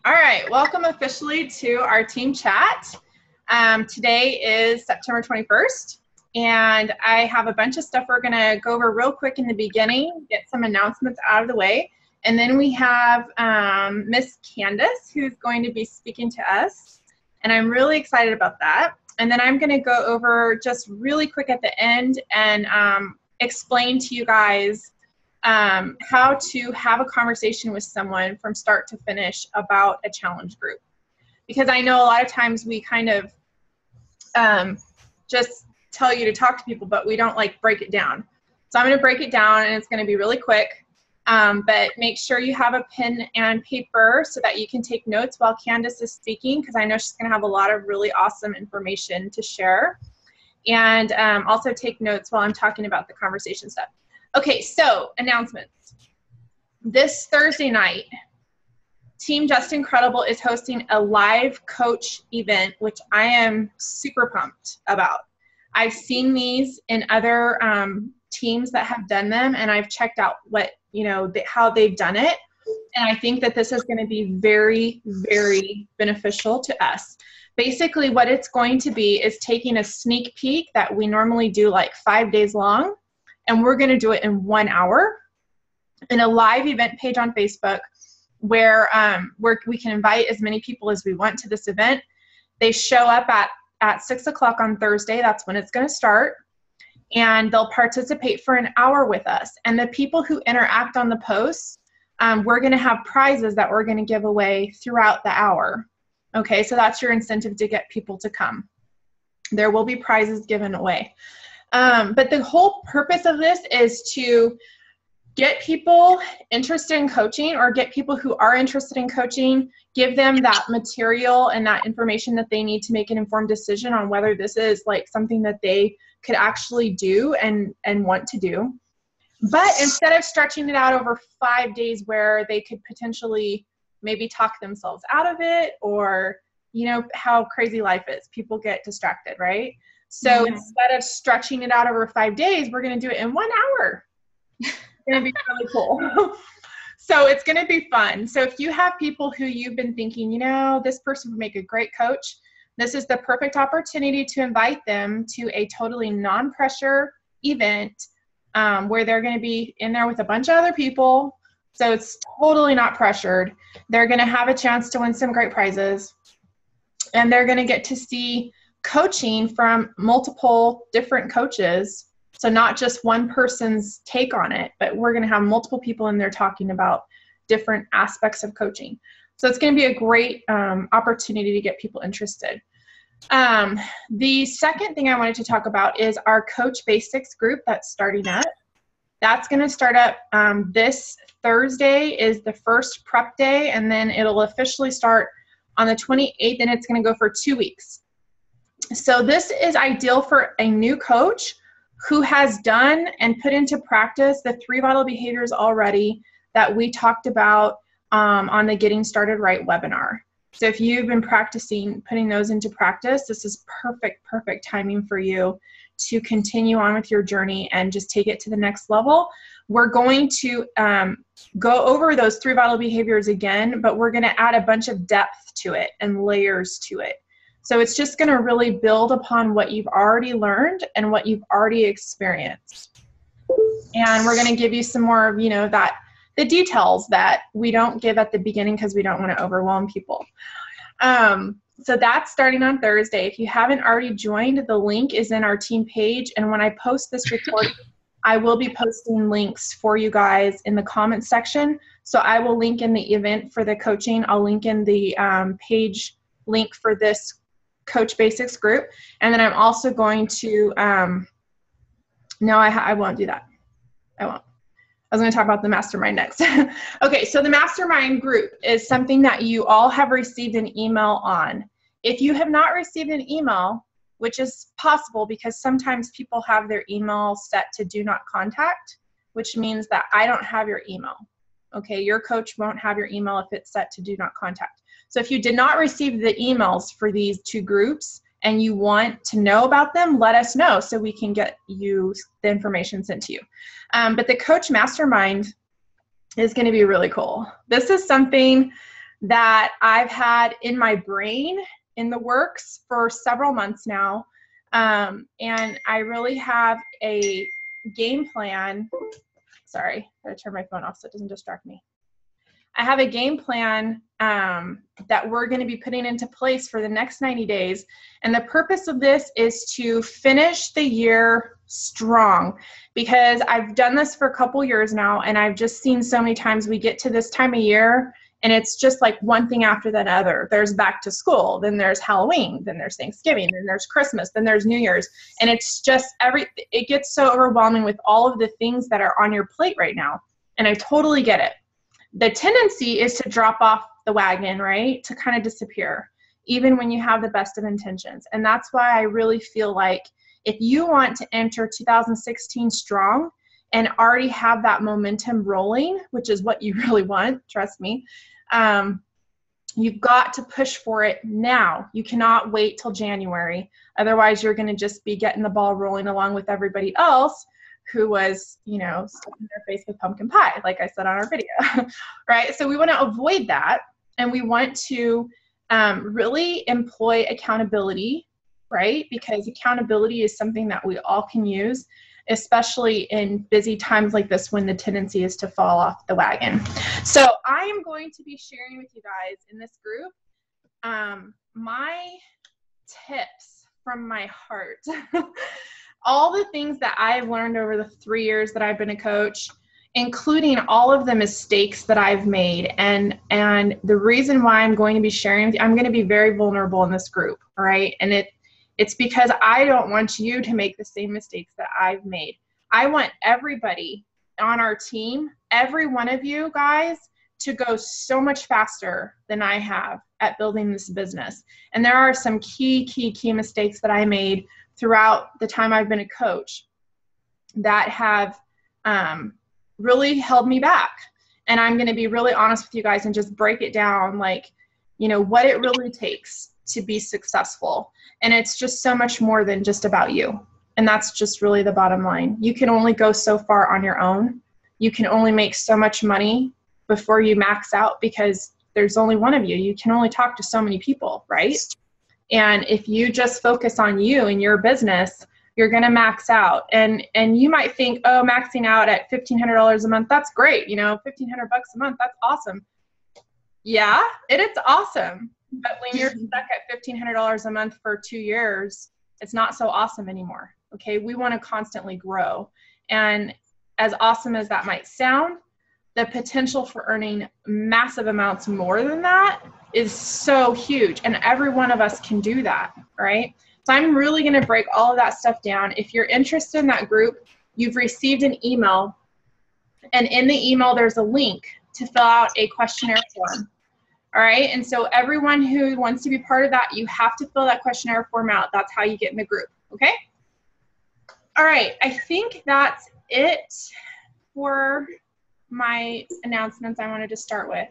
All right, welcome officially to our team chat. Today is September 21st, and I have a bunch of stuff we're going to go over real quick in the beginning, get some announcements out of the way, and then we have Miss Candace, who's going to be speaking to us, and I'm really excited about that. And then I'm going to go over just really quick at the end and explain to you guys how to have a conversation with someone from start to finish about a challenge group. Because I know a lot of times we kind of just tell you to talk to people, but we don't like break it down. So I'm going to break it down and it's going to be really quick. But make sure you have a pen and paper so that you can take notes while Candace is speaking, because I know she's going to have a lot of really awesome information to share. And also take notes while I'm talking about the conversation stuff. Okay, so announcements. This Thursday night, Team Just Incredible is hosting a live coach event, which I am super pumped about. I've seen these in other teams that have done them, and I've checked out what, how they've done it. And I think that this is going to be very, very beneficial to us. Basically, what it's going to be is taking a sneak peek that we normally do like 5 days long, and we're going to do it in 1 hour in a live event page on Facebook where we can invite as many people as we want to this event. They show up at 6 o'clock on Thursday. That's when it's going to start. And they'll participate for an hour with us. And the people who interact on the posts, we're going to have prizes that we're going to give away throughout the hour. Okay, so that's your incentive to get people to come. There will be prizes given away. But the whole purpose of this is to get people interested in coaching, or get people who are interested in coaching, give them that material and that information that they need to make an informed decision on whether this is like something that they could actually do and want to do. But instead of stretching it out over 5 days where they could potentially maybe talk themselves out of it, or how crazy life is, people get distracted, right? So instead of stretching it out over 5 days, we're going to do it in 1 hour. It's going to be really cool. So it's going to be fun. So if you have people who you've been thinking, this person would make a great coach, this is the perfect opportunity to invite them to a totally non-pressure event where they're going to be in there with a bunch of other people. So it's totally not pressured. They're going to have a chance to win some great prizes, and they're going to get to see coaching from multiple different coaches. So not just one person's take on it, but we're going to have multiple people in there talking about different aspects of coaching. So it's going to be a great opportunity to get people interested. The second thing I wanted to talk about is our Coach Basics group that's starting up. That's going to start up this Thursday is the first prep day, and then it'll officially start on the 28th, and it's going to go for 2 weeks. So this is ideal for a new coach who has done and put into practice the 3 vital behaviors already that we talked about on the Getting Started Right webinar. So if you've been practicing putting those into practice, this is perfect timing for you to continue on with your journey and just take it to the next level. We're going to go over those 3 vital behaviors again, but we're going to add a bunch of depth to it and layers to it. So it's just going to really build upon what you've already learned and what you've already experienced. And we're going to give you some more, the details that we don't give at the beginning because we don't want to overwhelm people. So that's starting on Thursday. If you haven't already joined, the link is in our team page. And when I post this recording, I will be posting links for you guys in the comments section. So I will link in the event for the coaching. I'll link in the page link for this Coach Basics group. And then I'm also going to, no, I won't do that. I won't. I was going to talk about the mastermind next. Okay, so the mastermind group is something that you all have received an email on. If you have not received an email, which is possible because sometimes people have their email set to do not contact, which means that I don't have your email. Okay, your coach won't have your email if it's set to do not contact. So if you did not receive the emails for these 2 groups and you want to know about them, let us know so we can get you the information sent to you. But the Coach Mastermind is going to be really cool. This is something that I've had in my brain in the works for several months now. And I really have a game plan. Sorry, I gotta turn my phone off so it doesn't distract me. I have a game plan that we're going to be putting into place for the next 90 days. And the purpose of this is to finish the year strong, because I've done this for a couple years now, and I've just seen so many times we get to this time of year and it's just like one thing after the other. There's back to school, then there's Halloween, then there's Thanksgiving, then there's Christmas, then there's New Year's. And it's just it gets so overwhelming with all of the things that are on your plate right now. And I totally get it. The tendency is to drop off the wagon, right? To kind of disappear, even when you have the best of intentions. And that's why I really feel like if you want to enter 2016 strong and already have that momentum rolling, which is what you really want, trust me, you've got to push for it now. You cannot wait till January. Otherwise, you're going to just be getting the ball rolling along with everybody else who was, stuffing their face with pumpkin pie, like I said on our video, right? So we want to avoid that, and we want to really employ accountability, right? Because accountability is something that we all can use, especially in busy times like this when the tendency is to fall off the wagon. So I am going to be sharing with you guys in this group my tips from my heart. All the things that I've learned over the 3 years that I've been a coach, including all of the mistakes that I've made. And the reason why I'm going to be sharing with you, I'm going to be very vulnerable in this group, all right? And it's because I don't want you to make the same mistakes that I've made. I want everybody on our team, every one of you guys, to go so much faster than I have at building this business. And there are some key mistakes that I made throughout the time I've been a coach that have really held me back. And I'm going to be really honest with you guys and just break it down, like, what it really takes to be successful. And it's just so much more than just about you. And that's just really the bottom line. You can only go so far on your own. You can only make so much money before you max out, because there's only one of you. You can only talk to so many people, right? And if you just focus on you and your business, you're going to max out. And you might think, oh, maxing out at $1,500 a month, that's great. $1,500 a month, that's awesome. Yeah, it's awesome. But when you're stuck at $1,500 a month for 2 years, it's not so awesome anymore. Okay, we want to constantly grow. And as awesome as that might sound, the potential for earning massive amounts more than that is so huge. And every one of us can do that, right? So I'm really going to break all of that stuff down. If you're interested in that group, you've received an email. And in the email, there's a link to fill out a questionnaire form. All right. And so everyone who wants to be part of that, you have to fill that questionnaire form out. That's how you get in the group. Okay. All right. I think that's it for my announcements I wanted to start with.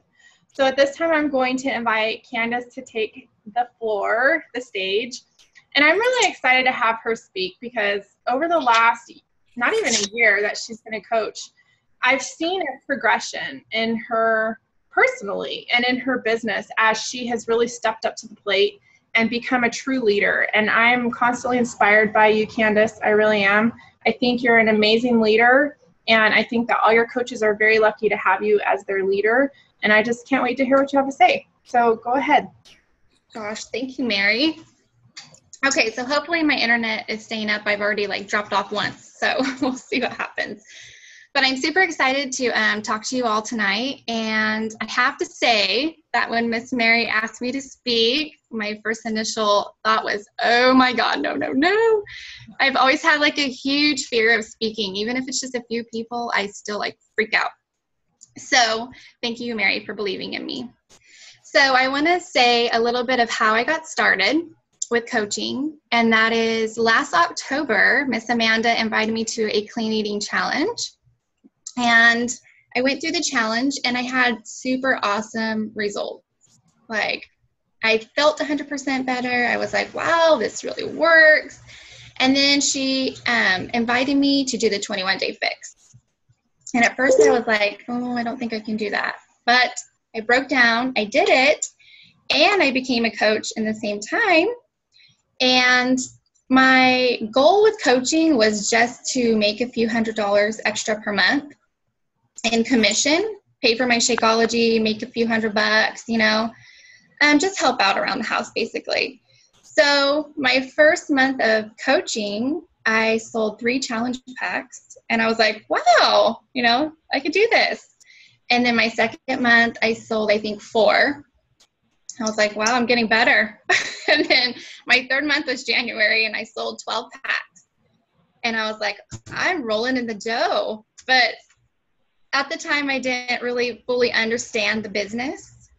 So at this time, I'm going to invite Candace to take the stage. And I'm really excited to have her speak, because over the last, not even a year that she's been a coach, I've seen a progression in her personally and in her business as she has really stepped up to the plate and become a true leader. And I'm constantly inspired by you, Candace. I really am. I think you're an amazing leader. And I think that all your coaches are very lucky to have you as their leader. And I just can't wait to hear what you have to say. So go ahead. Gosh, thank you, Mary. Okay, so hopefully my internet is staying up. I've already dropped off once, so we'll see what happens. But I'm super excited to talk to you all tonight. And I have to say that when Miss Mary asked me to speak, my first initial thought was, oh my God, no. I've always had a huge fear of speaking. Even if it's just a few people, I still freak out. So thank you, Mary, for believing in me. So I want to say a little bit of how I got started with coaching. And that is last October, Miss Amanda invited me to a clean eating challenge. And I went through the challenge and I had super awesome results. I felt 100% better. I was like, wow, this really works. And then she invited me to do the 21-day fix. And at first I was like, oh, I don't think I can do that. But I broke down, I did it, and I became a coach in the same time. And my goal with coaching was just to make a few $100s extra per month in commission, pay for my Shakeology, make a few $100, you know, just help out around the house basically. So my first month of coaching, I sold 3 challenge packs, and I was like, wow, you know, I could do this. And then my second month, I sold, I think, 4. I was like, wow, I'm getting better. And then my third month was January, and I sold 12 packs. And I was like, I'm rolling in the dough. But at the time, I didn't really fully understand the business.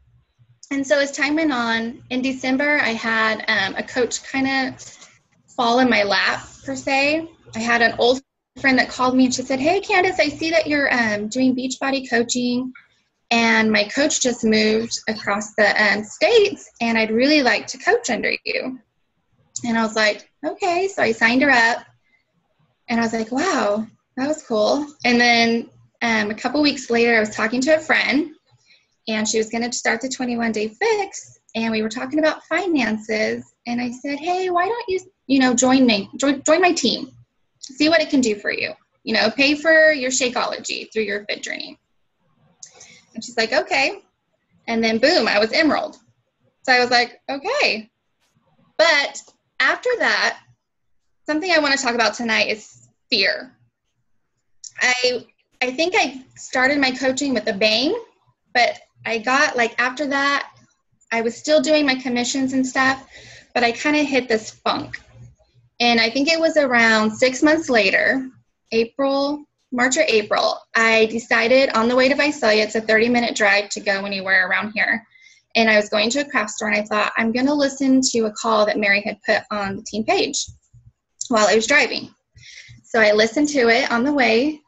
And so as time went on, in December, I had a coach kind of fall in my lap, per se. I had an old friend that called me, and she said, hey, Candace, I see that you're doing Beachbody coaching, and my coach just moved across the states, and I'd really like to coach under you. And I was like, okay. So I signed her up, and I was like, wow, that was cool. And then a couple weeks later, I was talking to a friend, and she was going to start the 21-day fix, and we were talking about finances, and I said, hey, why don't you, join my team, see what it can do for you, pay for your Shakeology through your fit journey. And she's like, okay. And then boom, I was enrolled. So I was like, okay. But after that, something I want to talk about tonight is fear. I think I started my coaching with a bang, but I got, after that, I was still doing my commissions and stuff, but I kind of hit this funk. And I think it was around 6 months later, March or April, I decided on the way to Visalia, it's a 30-minute drive to go anywhere around here, and I was going to a craft store, and I thought, I'm going to listen to a call that Mary had put on the team page while I was driving. So I listened to it on the way,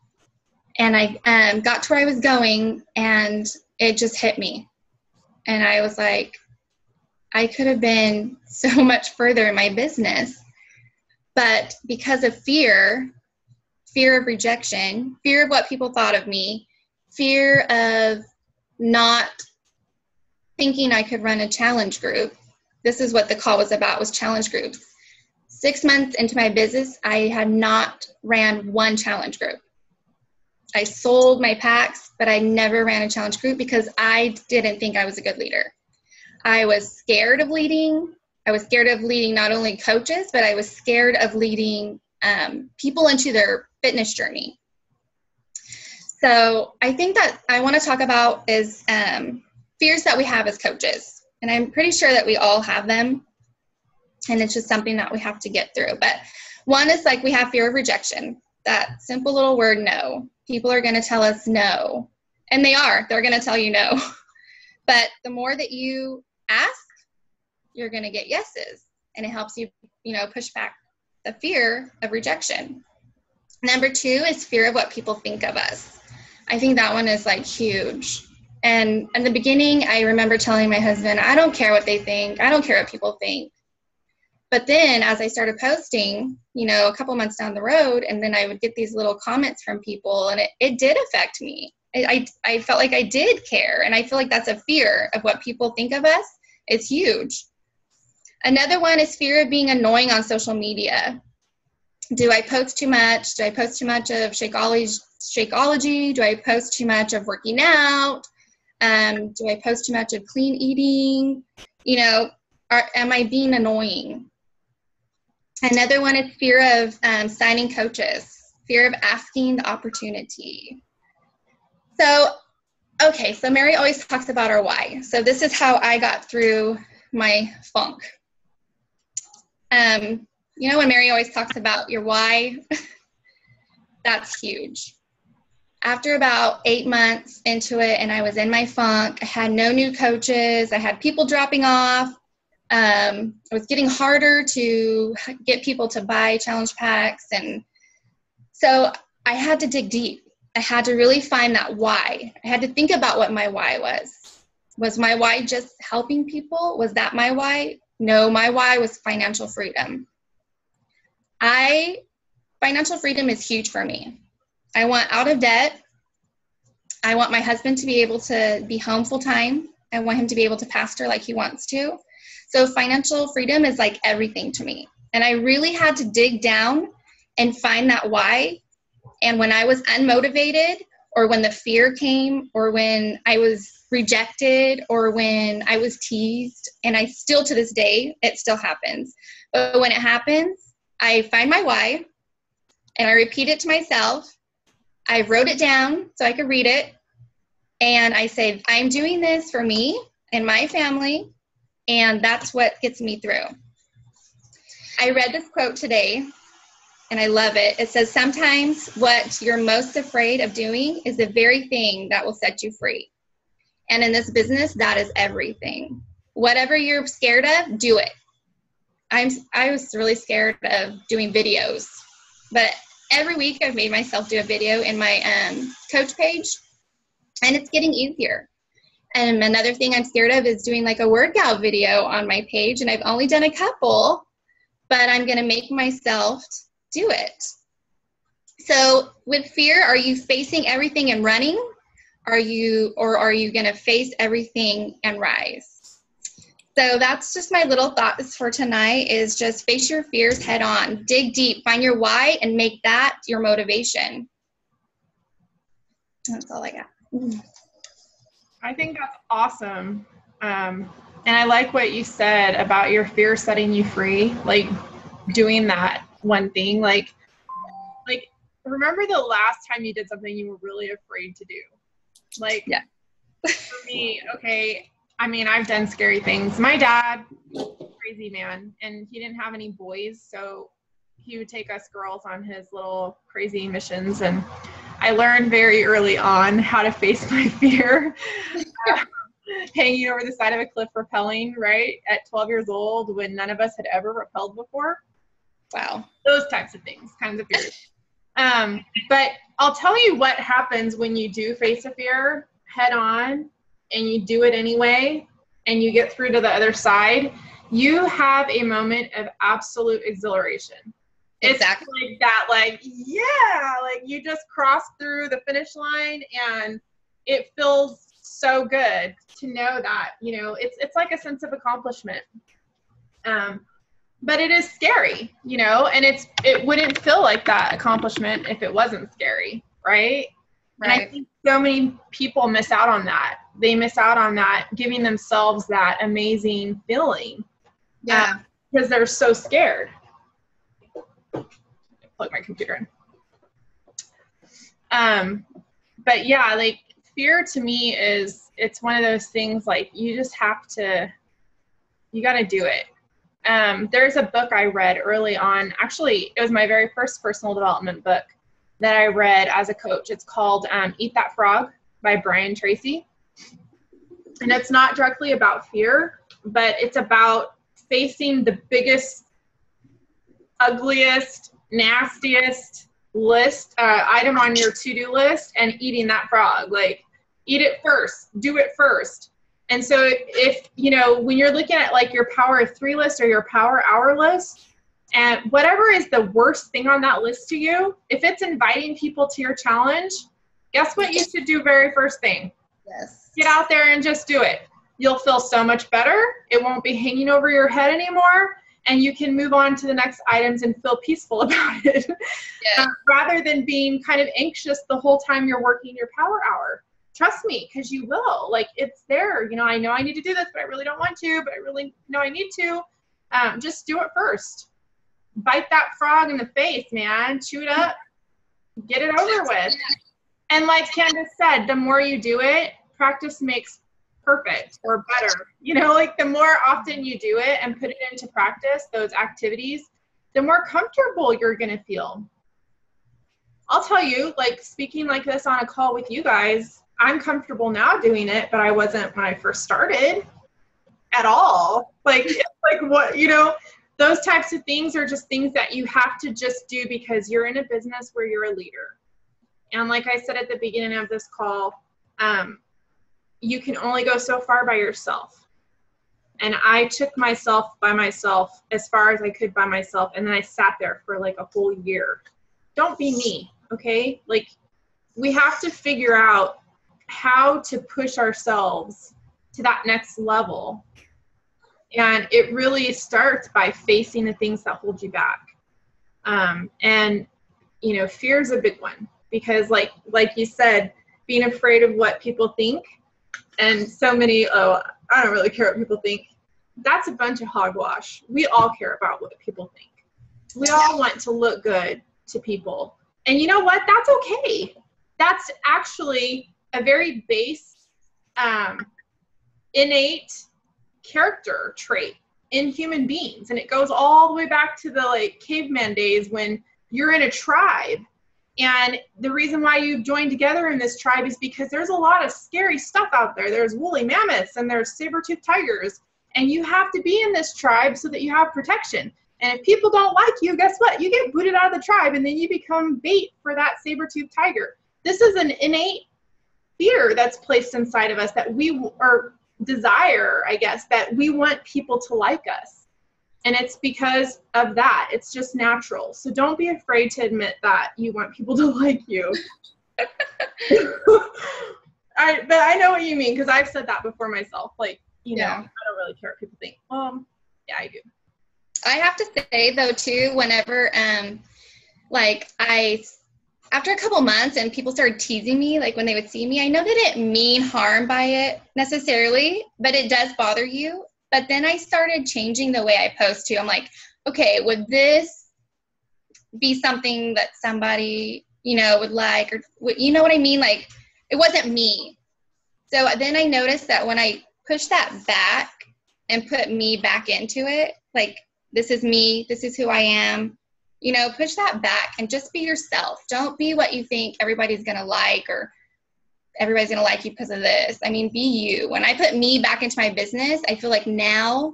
and I got to where I was going, and it just hit me. And I was like, I could have been so much further in my business, but because of fear of rejection, fear of what people thought of me, fear of not thinking I could run a challenge group. This is what the call was about, was challenge groups. 6 months into my business, I had not ran one challenge group. I sold my packs, but I never ran a challenge group because I didn't think I was a good leader. I was scared of leading. I was scared of leading not only coaches, but I was scared of leading people into their fitness journey. So I think that I want to talk about is fears that we have as coaches. And I'm pretty sure that we all have them. And it's just something that we have to get through. But one is we have fear of rejection. That simple little word, no. People are going to tell us no. And they're going to tell you no. But the more that you ask, you're going to get yeses. And it helps you, push back the fear of rejection. Number 2 is fear of what people think of us. I think that one is huge. And in the beginning, I remember telling my husband, I don't care what they think. I don't care what people think. But then as I started posting, a couple months down the road, and then I would get these little comments from people, and it did affect me. I felt like I did care. And I feel like that's a fear of what people think of us. It's huge. Another one is fear of being annoying on social media. Do I post too much? Do I post too much of Shakeology? Do I post too much of working out? Do I post too much of clean eating? Am I being annoying? Another one is fear of signing coaches, fear of asking the opportunity. So Mary always talks about our why. So this is how I got through my funk. When Mary always talks about your why, that's huge. After about 8 months into it, and I was in my funk, I had no new coaches. I had people dropping off. It was getting harder to get people to buy challenge packs. And so I had to dig deep. I had to really find that why. I had to think about what my why was. Was my why just helping people? Was that my why? No, my why was financial freedom. Financial freedom is huge for me. I want out of debt. I want my husband to be able to be home full time. I want him to be able to pastor like he wants to. So financial freedom is like everything to me. And I really had to dig down and find that why. And when I was unmotivated, or when the fear came, or when I was rejected, or when I was teased, and I still, to this day, it still happens. But when it happens, I find my why, and I repeat it to myself. I wrote it down so I could read it, and I say, I'm doing this for me and my family, and that's what gets me through. I read this quote today, and I love it. It says, sometimes what you're most afraid of doing is the very thing that will set you free. And in this business, that is everything. Whatever you're scared of, do it. I was really scared of doing videos, but every week I've made myself do a video in my coach page, and it's getting easier. And another thing I'm scared of is doing like a workout video on my page, and I've only done a couple, but I'm going to make myself do it. So with fear, are you facing everything and running? Or are you going to face everything and rise? So that's just my little thoughts for tonight, is just face your fears head on, dig deep, find your why, and make that your motivation. That's all I got. I think that's awesome. And I like what you said about your fear setting you free, like doing that one thing. Like remember the last time you did something you were really afraid to do? Like, yeah. For me, okay, I mean, I've done scary things. My dad, crazy man, and he didn't have any boys, so he would take us girls on his little crazy missions, and I learned very early on how to face my fear. Hanging over the side of a cliff rappelling, right, at 12 years old when none of us had ever rappelled before. Wow. Those types of things, kinds of fears. But I'll tell you what happens when you do face a fear head on and you do it anyway and you get through to the other side. You have a moment of absolute exhilaration. Exactly. It's like that, like, yeah, like you just crossed through the finish line, and it feels so good to know that, you know, it's like a sense of accomplishment. But it is scary, you know, and it wouldn't feel like that accomplishment if it wasn't scary, right? And I think so many people miss out on that. They miss out on that, giving themselves that amazing feeling. Yeah. Because they're so scared. Plug my computer in. But yeah, like fear to me it's one of those things, like you just have to, you got to do it. There's a book I read early on. Actually, it was my very first personal development book that I read as a coach. It's called Eat That Frog by Brian Tracy. And it's not directly about fear, but it's about facing the biggest, ugliest, nastiest item on your to-do list and eating that frog. Like, eat it first, do it first. And so if, you know, when you're looking at like your power of 3 list or your power hour list, and whatever is the worst thing on that list to you, if it's inviting people to your challenge, guess what you should do very first thing? Yes. Get out there and just do it. You'll feel so much better. It won't be hanging over your head anymore. And you can move on to the next items and feel peaceful about it. Yeah. Rather than being kind of anxious the whole time you're working your power hour. Trust me, because you will. Like, it's there. You know I need to do this, but I really don't want to, but I really know I need to. Just do it first. Bite that frog in the face, man. Chew it up. Get it over with. And like Candace said, the more you do it, practice makes perfect or better. You know, like the more often you do it and put it into practice, those activities, the more comfortable you're going to feel. I'll tell you, like speaking like this on a call with you guys, I'm comfortable now doing it, but I wasn't when I first started at all. Like what, you know, those types of things are just things that you have to just do because you're in a business where you're a leader. And like I said at the beginning of this call, you can only go so far by yourself. And I took myself by myself as far as I could by myself. And then I sat there for like a whole year. Don't be me, okay? Like, we have to figure out how to push ourselves to that next level. And it really starts by facing the things that hold you back. And, you know, fear is a big one, because like you said, being afraid of what people think, and so many, oh, I don't really care what people think. That's a bunch of hogwash. We all care about what people think. We all want to look good to people. And you know what? That's okay. That's actually a very base, innate character trait in human beings. And it goes all the way back to the like caveman days when you're in a tribe. And the reason why you join together in this tribe is because there's a lot of scary stuff out there. There's woolly mammoths and there's saber-toothed tigers. And you have to be in this tribe so that you have protection. And if people don't like you, guess what? You get booted out of the tribe and then you become bait for that saber-toothed tiger. This is an innate fear that's placed inside of us that we are desire, I guess, that we want people to like us. And it's because of that. It's just natural. So don't be afraid to admit that you want people to like you. But I know what you mean, because I've said that before myself. Like, you know, I don't really care what people think. Yeah, I do. I have to say though too, whenever after a couple months and people started teasing me, like when they would see me, I know they didn't mean harm by it necessarily, but it does bother you. But then I started changing the way I post too. I'm like, okay, would this be something that somebody, you know, would like, or you know what I mean? Like, it wasn't me. So then I noticed that when I push that back and put me back into it, like, this is me, this is who I am, you know, push that back and just be yourself. Don't be what you think everybody's going to like, or everybody's going to like you because of this. I mean, be you. When I put me back into my business, I feel like now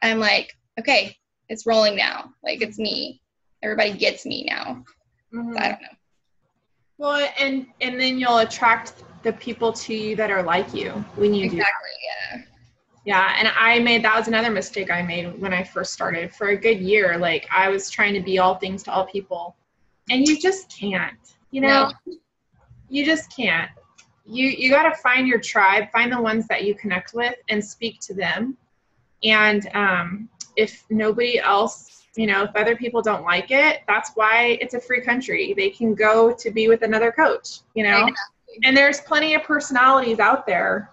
I'm like, okay, it's rolling now. Like, it's me. Everybody gets me now. Mm-hmm. So I don't know. Well, and then you'll attract the people to you that are like you when you do that. Exactly, yeah. Yeah, and that was another mistake I made when I first started. For a good year, like, I was trying to be all things to all people, and you just can't, you know? No. You just can't. You got to find your tribe, find the ones that you connect with, and speak to them. And if nobody else, you know, if other people don't like it, that's why it's a free country. They can go to be with another coach, you know? Exactly. And there's plenty of personalities out there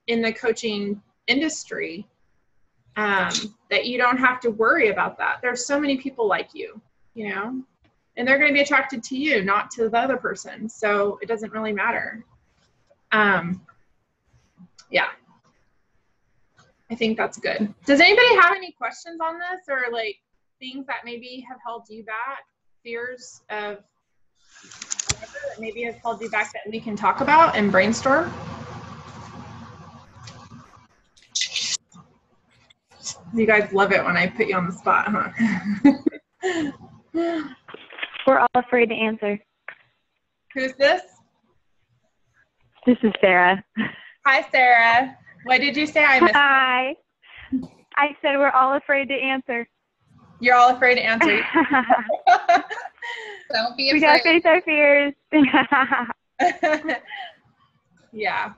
in the coaching industry that you don't have to worry about that. There's so many people like you, you know, and they're going to be attracted to you, not to the other person. So it doesn't really matter. Yeah, I think that's good. Does anybody have any questions on this, or like things that maybe have held you back, fears of whatever that maybe has held you back that we can talk about and brainstorm? You guys love it when I put you on the spot, huh? We're all afraid to answer. Who's this? This is Sarah. Hi, Sarah. What did you say? I missed. Hi. I said we're all afraid to answer. You're all afraid to answer. Don't be afraid. We gotta face our fears. Yeah.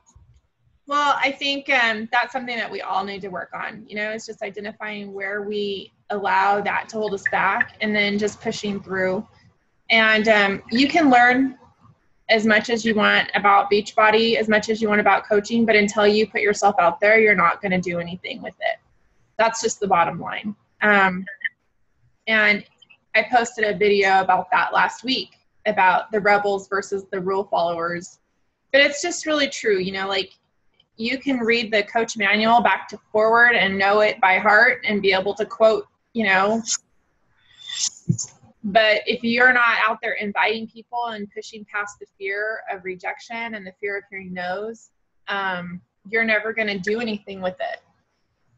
Well, I think that's something that we all need to work on. You know, it's just identifying where we allow that to hold us back, and then just pushing through. And you can learn as much as you want about Beachbody, as much as you want about coaching, but until you put yourself out there, you're not going to do anything with it. That's just the bottom line. And I posted a video about that last week, about the rebels versus the rule followers. But it's just really true, you know, like, you can read the coach manual back to forward and know it by heart and be able to quote, you know, but if you're not out there inviting people and pushing past the fear of rejection and the fear of hearing no's, you're never going to do anything with it.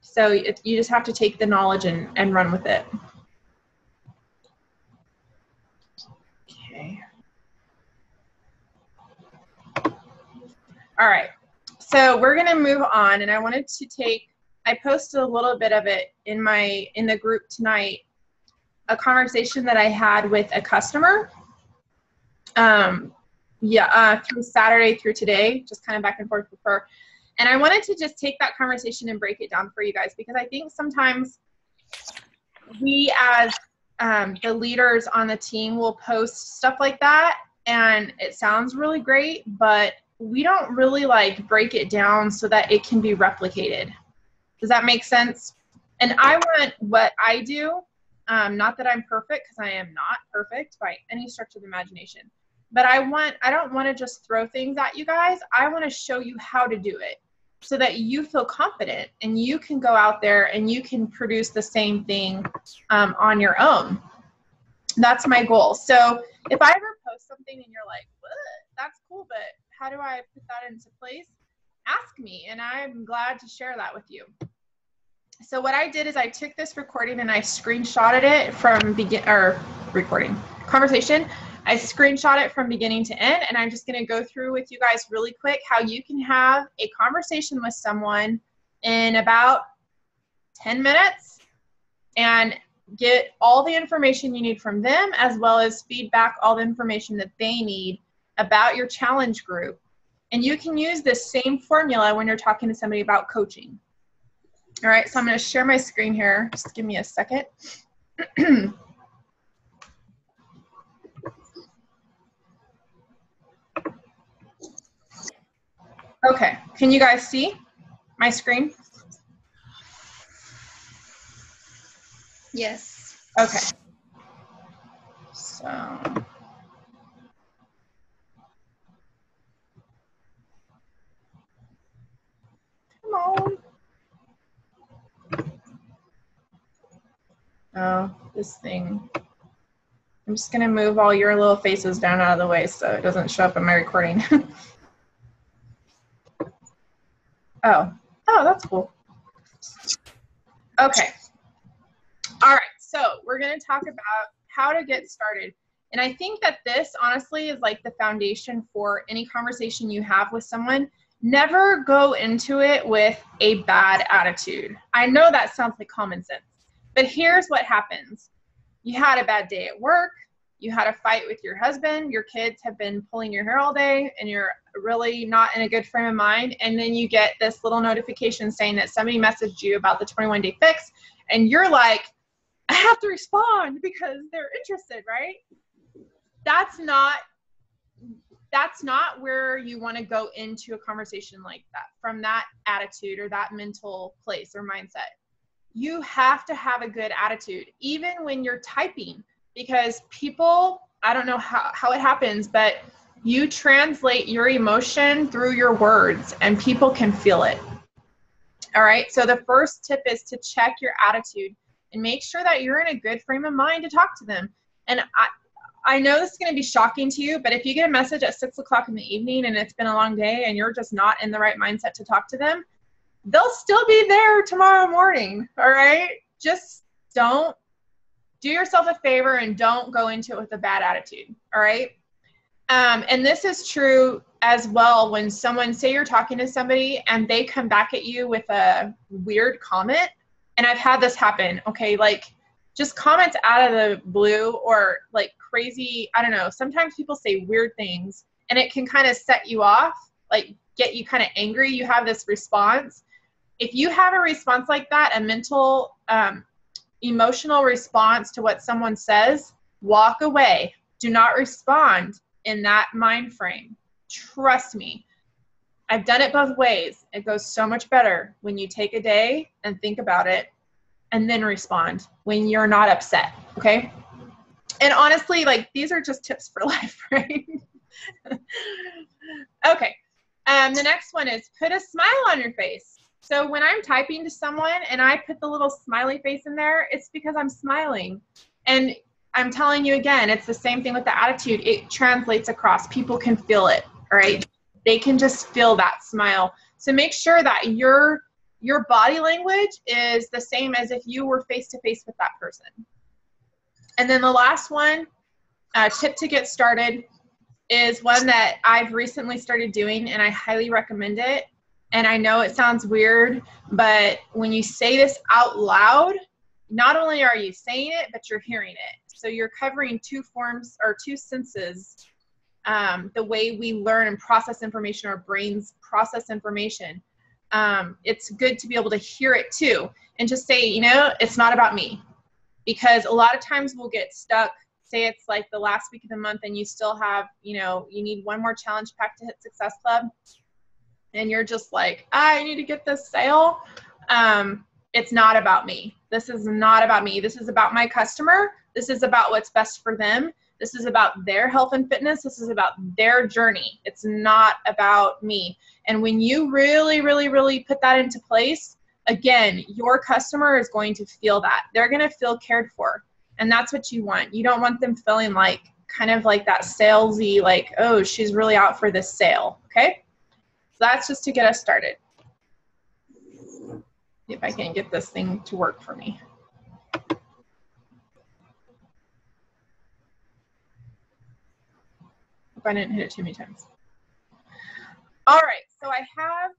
So you just have to take the knowledge and run with it. Okay. All right. So we're going to move on, and I wanted to I posted a little bit of it in the group tonight, a conversation that I had with a customer Yeah, through Saturday through today, just kind of back and forth with her. And I wanted to just take that conversation and break it down for you guys, because I think sometimes we as the leaders on the team will post stuff like that, and it sounds really great, but we don't really like break it down so that it can be replicated. Does that make sense? And I want what I do, not that I'm perfect, because I am not perfect by any stretch of the imagination, but I don't want to just throw things at you guys. I want to show you how to do it so that you feel confident and you can go out there and you can produce the same thing on your own. That's my goal. So if I ever post something and you're like, what? That's cool, but how do I put that into place? Ask me, and I'm glad to share that with you. So what I did is I took this recording and I screenshotted it from conversation. I screenshot it from beginning to end, and I'm just going to go through with you guys really quick how you can have a conversation with someone in about 10 minutes and get all the information you need from them, as well as feedback all the information that they need about your challenge group. And you can use this same formula when you're talking to somebody about coaching. All right, so I'm going to share my screen here. Just give me a second. Okay, can you guys see my screen? Yes. Okay. So, come on. Oh, this thing. I'm just gonna move all your little faces down out of the way so it doesn't show up in my recording. Oh, that's cool. Okay. All right, so we're gonna talk about how to get started. And I think that this honestly is like the foundation for any conversation you have with someone. Never go into it with a bad attitude. I know that sounds like common sense, but here's what happens. You had a bad day at work, you had a fight with your husband, your kids have been pulling your hair all day, and you're really not in a good frame of mind, and then you get this little notification saying that somebody messaged you about the 21-day fix, and you're like, I have to respond because they're interested, right? That's not where you want to go into a conversation like that, from that attitude or that mental place or mindset. You have to have a good attitude, even when you're typing, because people, I don't know how it happens, but you translate your emotion through your words and people can feel it. All right, so the first tip is to check your attitude and make sure that you're in a good frame of mind to talk to them. And I know this is going to be shocking to you, but if you get a message at 6 o'clock in the evening and it's been a long day and you're just not in the right mindset to talk to them, they'll still be there tomorrow morning, all right? Just don't do yourself a favor and don't go into it with a bad attitude, all right? And this is true as well when someone, say you're talking to somebody and they come back at you with a weird comment, and I've had this happen, okay, like just comments out of the blue or like crazy, I don't know, sometimes people say weird things and it can kind of set you off, like get you kind of angry, you have this response. If you have a response like that, a mental, emotional response to what someone says, walk away. Do not respond in that mind frame. Trust me. I've done it both ways. It goes so much better when you take a day and think about it and then respond when you're not upset, okay? And honestly, like these are just tips for life, right? Okay. The next one is put a smile on your face. So when I'm typing to someone and I put the little smiley face in there, it's because I'm smiling. And I'm telling you again, it's the same thing with the attitude. It translates across. People can feel it, all right? They can just feel that smile. So make sure that your body language is the same as if you were face-to-face with that person. And then the last one, tip to get started, is one that I've recently started doing, and I highly recommend it. And I know it sounds weird, but when you say this out loud, not only are you saying it, but you're hearing it. So you're covering two forms or two senses the way we learn and process information, our brains process information. It's good to be able to hear it too and just say, you know, it's not about me. Because a lot of times we'll get stuck, say it's like the last week of the month and you still have, you know, you need one more challenge pack to hit Success Club. And you're just like, I need to get this sale. It's not about me. This is not about me. This is about my customer. This is about what's best for them. This is about their health and fitness. This is about their journey. It's not about me. And when you really, really, really put that into place, again, your customer is going to feel that. They're going to feel cared for. And that's what you want. You don't want them feeling like kind of like that salesy, like, oh, she's really out for this sale. Okay? So that's just to get us started. See if I can get this thing to work for me. Hope I didn't hit it too many times. All right, so I have,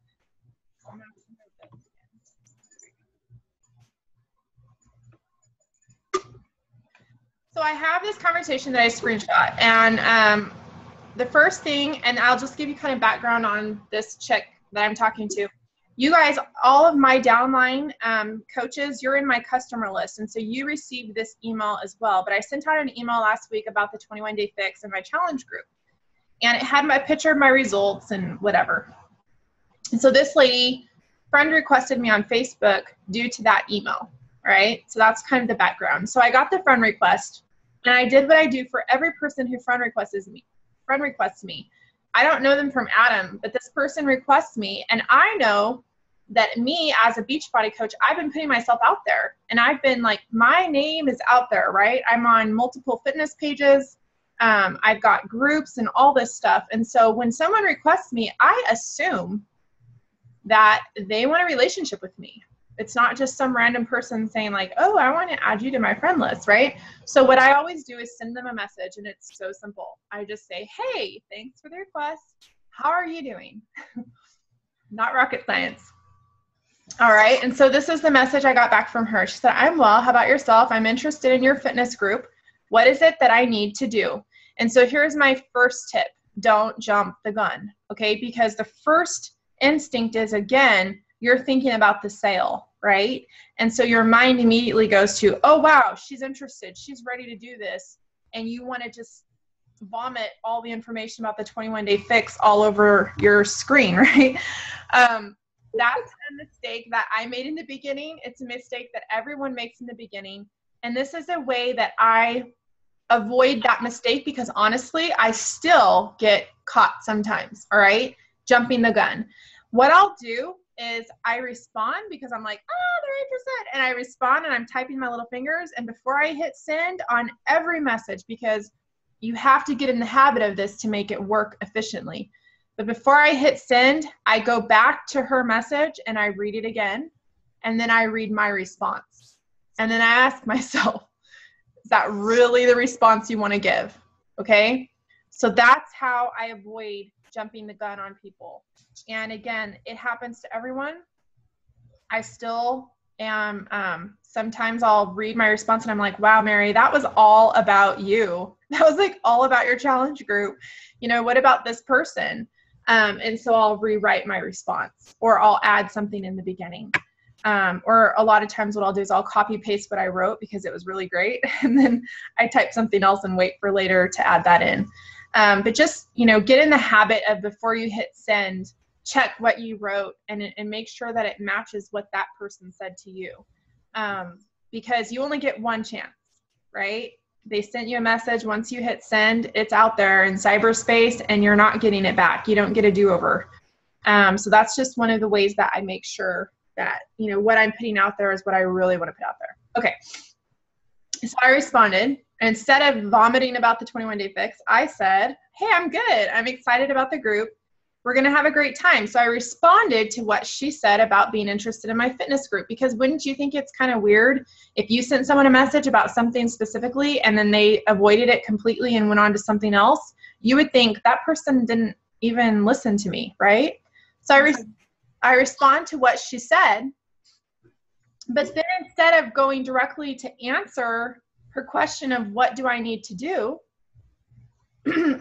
this conversation that I screenshot, and the first thing, and I'll just give you kind of background on this chick that I'm talking to. You guys, all of my downline coaches, you're in my customer list, and so you received this email as well. But I sent out an email last week about the 21-day fix in my challenge group, and it had my picture of my results and whatever. And so this lady, friend requested me on Facebook due to that email, right? So that's kind of the background. So I got the friend request, and I did what I do for every person who friend requests me. I don't know them from Adam, but this person requests me, and I know that me as a Beachbody coach, I've been putting myself out there, and I've been like, my name is out there, right? I'm on multiple fitness pages. I've got groups and all this stuff. And so when someone requests me, I assume that they want a relationship with me. It's not just some random person saying like, oh, I want to add you to my friend list, right? So what I always do is send them a message, and it's so simple. I just say, hey, thanks for the request. How are you doing? Not rocket science. All right, and so this is the message I got back from her. She said, I'm well. How about yourself? I'm interested in your fitness group. What is it that I need to do? And so here's my first tip. Don't jump the gun, okay? Because the first instinct is, again, you're thinking about the sale, right? And so your mind immediately goes to, oh, wow, she's interested. She's ready to do this. And you want to just vomit all the information about the 21-day fix all over your screen, right? That's a mistake that I made in the beginning. It's a mistake that everyone makes in the beginning. And this is a way that I avoid that mistake, because honestly, I still get caught sometimes, all right? Jumping the gun. What I'll do is I respond because I'm like, oh, they're interested. And I respond and I'm typing my little fingers. And before I hit send on every message, because you have to get in the habit of this to make it work efficiently. But before I hit send, I go back to her message and I read it again. And then I read my response. And then I ask myself, is that really the response you want to give? Okay. So that's how I avoid jumping the gun on people. And again, it happens to everyone. I still am, sometimes I'll read my response and I'm like, wow, Mary, that was all about you. That was like all about your challenge group. You know, what about this person? And so I'll rewrite my response, or I'll add something in the beginning. Or a lot of times what I'll do is I'll copy paste what I wrote because it was really great. And then I type something else and wait for later to add that in. But just, you know, get in the habit of, before you hit send, check what you wrote and make sure that it matches what that person said to you. Because you only get one chance, right? They sent you a message. Once you hit send, it's out there in cyberspace and you're not getting it back. You don't get a do-over. So that's just one of the ways that I make sure that, you know, what I'm putting out there is what I really want to put out there. Okay. So I responded. Instead of vomiting about the 21-day fix, I said, hey, I'm good. I'm excited about the group. We're going to have a great time. So I responded to what she said about being interested in my fitness group, because wouldn't you think it's kind of weird if you sent someone a message about something specifically and then they avoided it completely and went on to something else? You would think that person didn't even listen to me, right? So I respond to what she said, but then instead of going directly to answer her question of what do I need to do,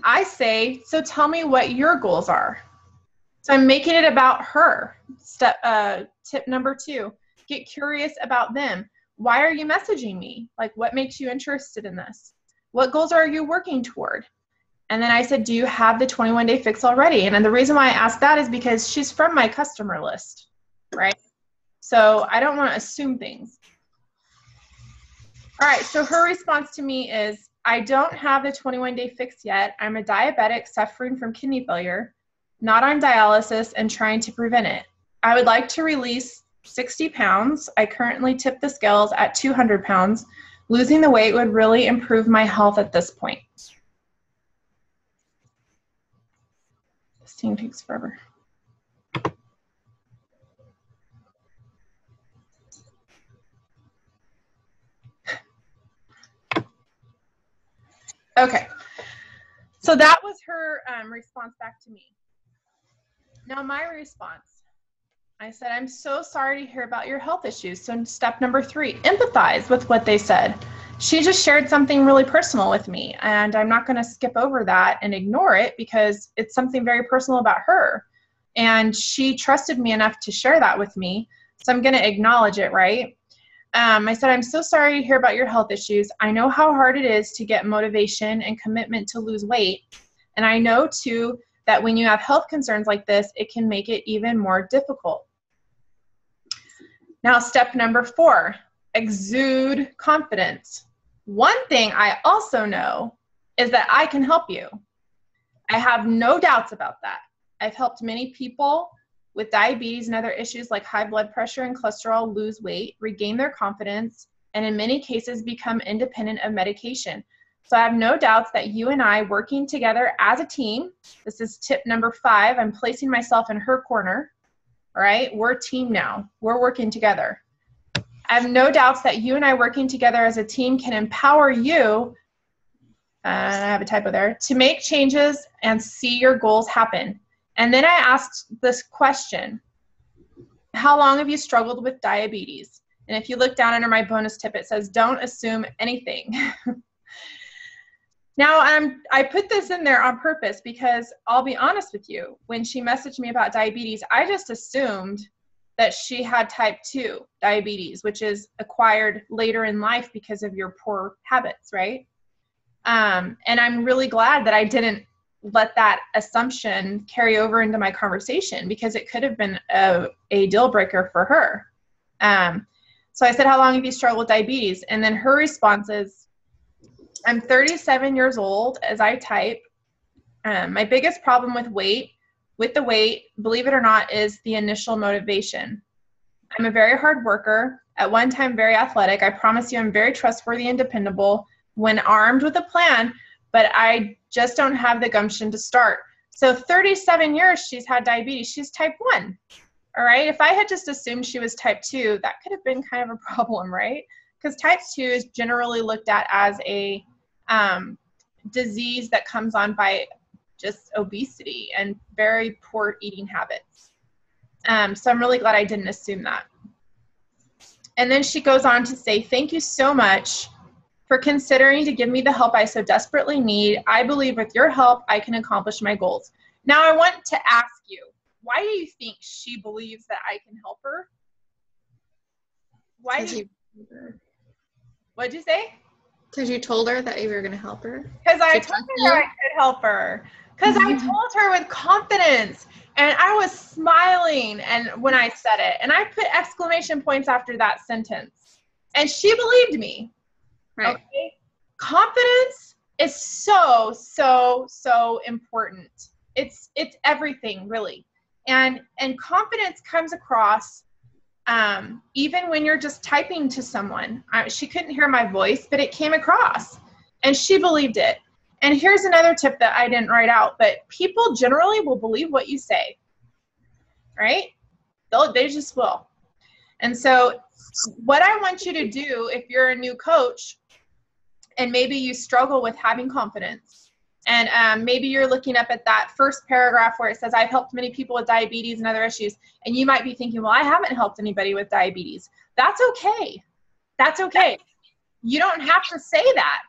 I say, so tell me what your goals are. So I'm making it about her. Tip number 2, get curious about them. Why are you messaging me? Like, what makes you interested in this? What goals are you working toward? And then I said, do you have the 21-day fix already? And then the reason why I asked that is because she's from my customer list, right? So I don't want to assume things. All right, so her response to me is, I don't have the 21-day fix yet. I'm a diabetic suffering from kidney failure, not on dialysis and trying to prevent it. I would like to release 60 pounds. I currently tip the scales at 200 pounds. Losing the weight would really improve my health at this point. This thing takes forever. Okay, so that was her response back to me. Now my response, I said, I'm so sorry to hear about your health issues. So step number 3, empathize with what they said. She just shared something really personal with me, and I'm not going to skip over that and ignore it because it's something very personal about her. And she trusted me enough to share that with me, so I'm going to acknowledge it, right? I said, I'm so sorry to hear about your health issues. I know how hard it is to get motivation and commitment to lose weight. And I know, too, that when you have health concerns like this, it can make it even more difficult. Now, step number 4, exude confidence. One thing I also know is that I can help you. I have no doubts about that. I've helped many people with diabetes and other issues like high blood pressure and cholesterol lose weight, regain their confidence, and in many cases become independent of medication. So I have no doubts that you and I working together as a team, this is tip number 5, I'm placing myself in her corner, all right? We're a team now, we're working together. I have no doubts that you and I working together as a team can empower you, and I have a typo there, to make changes and see your goals happen. And then I asked this question, how long have you struggled with diabetes? And if you look down under my bonus tip, it says, don't assume anything. Now, I put this in there on purpose because I'll be honest with you, when she messaged me about diabetes, I just assumed that she had type 2 diabetes, which is acquired later in life because of your poor habits, right? And I'm really glad that I didn't let that assumption carry over into my conversation because it could have been a deal breaker for her. So I said, how long have you struggled with diabetes? And then her response is, I'm 37 years old as I type. My biggest problem with the weight, believe it or not, is the initial motivation. I'm a very hard worker, at one time very athletic. I promise you I'm very trustworthy and dependable when armed with a plan, but I just don't have the gumption to start. So 37 years she's had diabetes. She's type 1, all right? If I had just assumed she was type 2, that could have been kind of a problem, right? Because type 2 is generally looked at as a disease that comes on by just obesity and very poor eating habits. So I'm really glad I didn't assume that. And then she goes on to say, thank you so much for considering to give me the help I so desperately need. I believe with your help, I can accomplish my goals. Now I want to ask you, why do you think she believes that I can help her? Why do you? What'd you say? Because you told her that you were going to help her? Because I told her I could help her. Because I told her with confidence. And I was smiling and when I said it. And I put exclamation points after that sentence. And she believed me. Right. Okay? Confidence is so, so, so important. It's everything, really. And confidence comes across even when you're just typing to someone. She couldn't hear my voice, but it came across. And she believed it. And here's another tip that I didn't write out, but people generally will believe what you say, right? They just will. And so what I want you to do if you're a new coach and maybe you struggle with having confidence and maybe you're looking up at that first paragraph where it says, I've helped many people with diabetes and other issues. And you might be thinking, well, I haven't helped anybody with diabetes. That's okay. That's okay. You don't have to say that.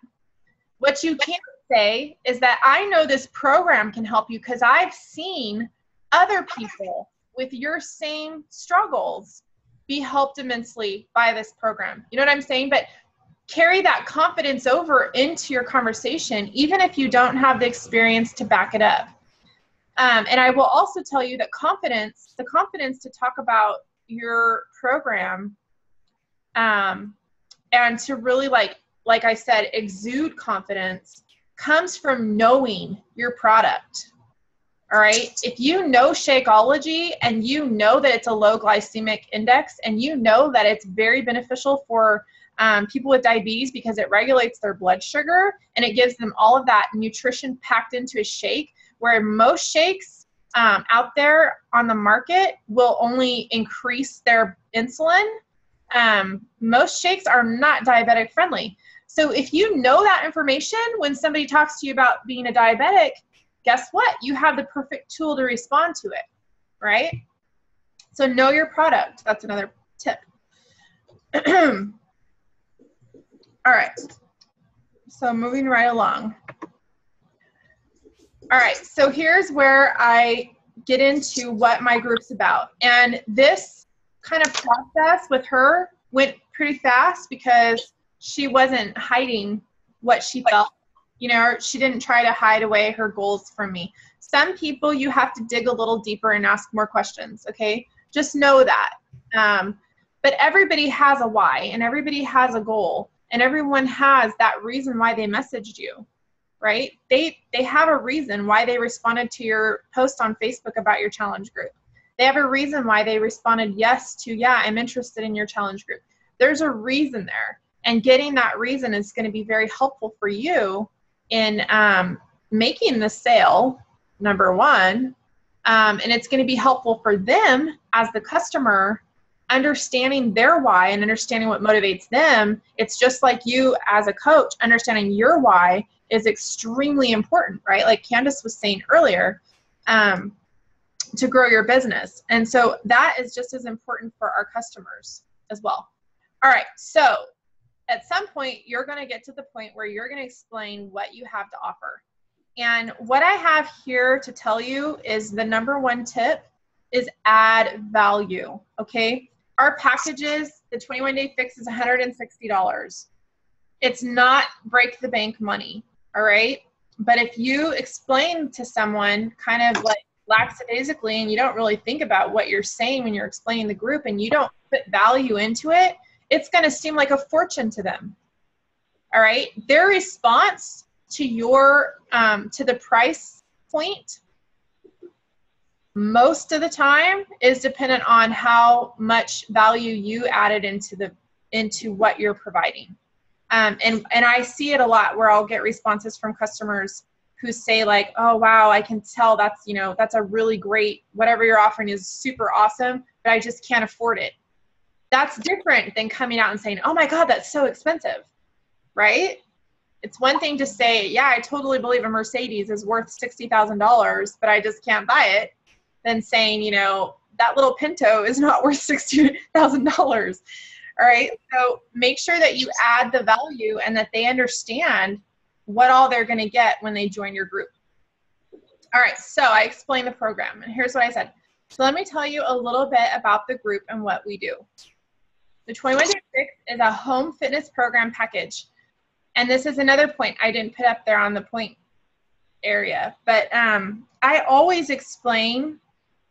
What you can say is that I know this program can help you because I've seen other people with your same struggles be helped immensely by this program. You know what I'm saying? But carry that confidence over into your conversation, even if you don't have the experience to back it up. And I will also tell you that the confidence to talk about your program and to really, like I said, exude confidence comes from knowing your product. All right. If you know Shakeology and you know that it's a low glycemic index and you know that it's very beneficial for people with diabetes because it regulates their blood sugar and it gives them all of that nutrition packed into a shake, where most shakes out there on the market will only increase their insulin. Most shakes are not diabetic friendly. So if you know that information when somebody talks to you about being a diabetic, guess what? You have the perfect tool to respond to it, right? So know your product. That's another tip. All right. So moving right along. All right. So here's where I get into what my group's about. And this kind of process with her went pretty fast because she wasn't hiding what she felt. You know, she didn't try to hide away her goals from me. Some people, you have to dig a little deeper and ask more questions, okay? Just know that. But everybody has a why, and everybody has a goal, and everyone has that reason why they messaged you, right? They have a reason why they responded to your post on Facebook about your challenge group. They have a reason why they responded yes to, yeah, I'm interested in your challenge group. There's a reason there, and getting that reason is going to be very helpful for you in making the sale, number one, and it's going to be helpful for them as the customer, understanding their why and understanding what motivates them. It's just like you as a coach, understanding your why is extremely important, right? Like Candace was saying earlier, to grow your business. And so that is just as important for our customers as well. All right, so at some point, you're going to get to the point where you're going to explain what you have to offer. And what I have here to tell you is the number one tip is add value, okay? Our packages, the 21-day fix is $160. It's not break the bank money, all right? But if you explain to someone kind of like lackadaisically and you don't really think about what you're saying when you're explaining the group and you don't put value into it, it's going to seem like a fortune to them. All right. Their response to your, to the price point, most of the time is dependent on how much value you added into what you're providing. And I see it a lot where I'll get responses from customers who say like, oh, wow, I can tell that's, you know, that's a really great, whatever you're offering is super awesome, but I just can't afford it. That's different than coming out and saying, oh my God, that's so expensive, right? It's one thing to say, yeah, I totally believe a Mercedes is worth $60,000, but I just can't buy it, than saying, you know, that little Pinto is not worth $60,000. All right, so make sure that you add the value and that they understand what all they're going to get when they join your group. All right, so I explained the program, and here's what I said. So let me tell you a little bit about the group and what we do. The 21-day fix is a home fitness program package. And this is another point I didn't put up there on the point area. But I always explain,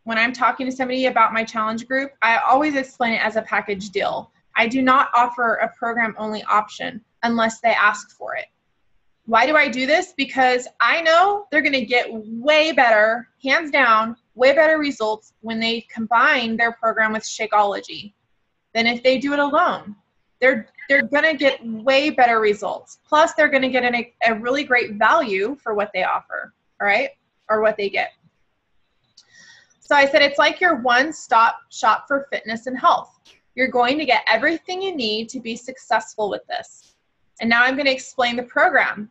when I'm talking to somebody about my challenge group, I always explain it as a package deal. I do not offer a program-only option unless they ask for it. Why do I do this? Because I know they're going to get way better, hands down, way better results when they combine their program with Shakeology than if they do it alone. They're going to get way better results. Plus, they're going to get a really great value for what they offer, all right, or what they get. So I said it's like your one-stop shop for fitness and health. You're going to get everything you need to be successful with this. And now I'm going to explain the program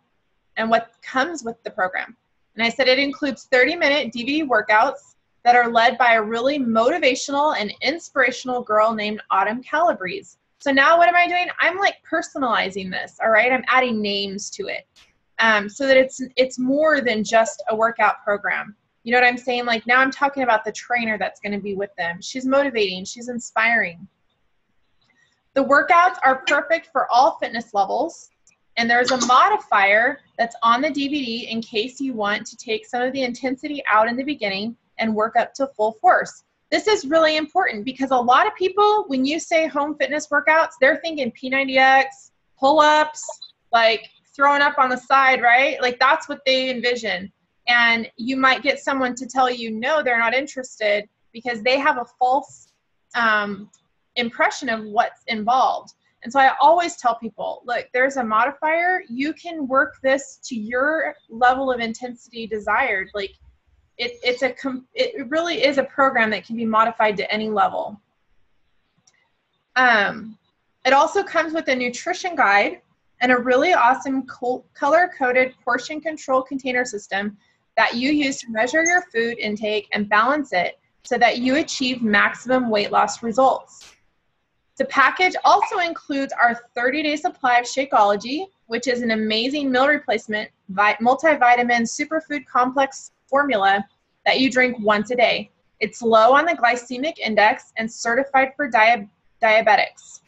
and what comes with the program. And I said it includes 30-minute DVD workouts that are led by a really motivational and inspirational girl named Autumn Calabrese. So now what am I doing? I'm like personalizing this, all right? I'm adding names to it. so that it's more than just a workout program. You know what I'm saying? Like now I'm talking about the trainer that's going to be with them. She's motivating. She's inspiring. The workouts are perfect for all fitness levels. And there's a modifier that's on the DVD in case you want to take some of the intensity out in the beginning and work up to full force. This is really important because a lot of people, when you say home fitness workouts, they're thinking P90X, pull-ups, like throwing up on the side, right? Like that's what they envision. And you might get someone to tell you, no, they're not interested because they have a false impression of what's involved. And so I always tell people, look, there's a modifier. You can work this to your level of intensity desired. Like it really is a program that can be modified to any level. It also comes with a nutrition guide and a really awesome color-coded portion control container system that you use to measure your food intake and balance it so that you achieve maximum weight loss results. The package also includes our 30-day supply of Shakeology, which is an amazing meal replacement multivitamin superfood complex formula that you drink once a day. It's low on the glycemic index and certified for diabetics.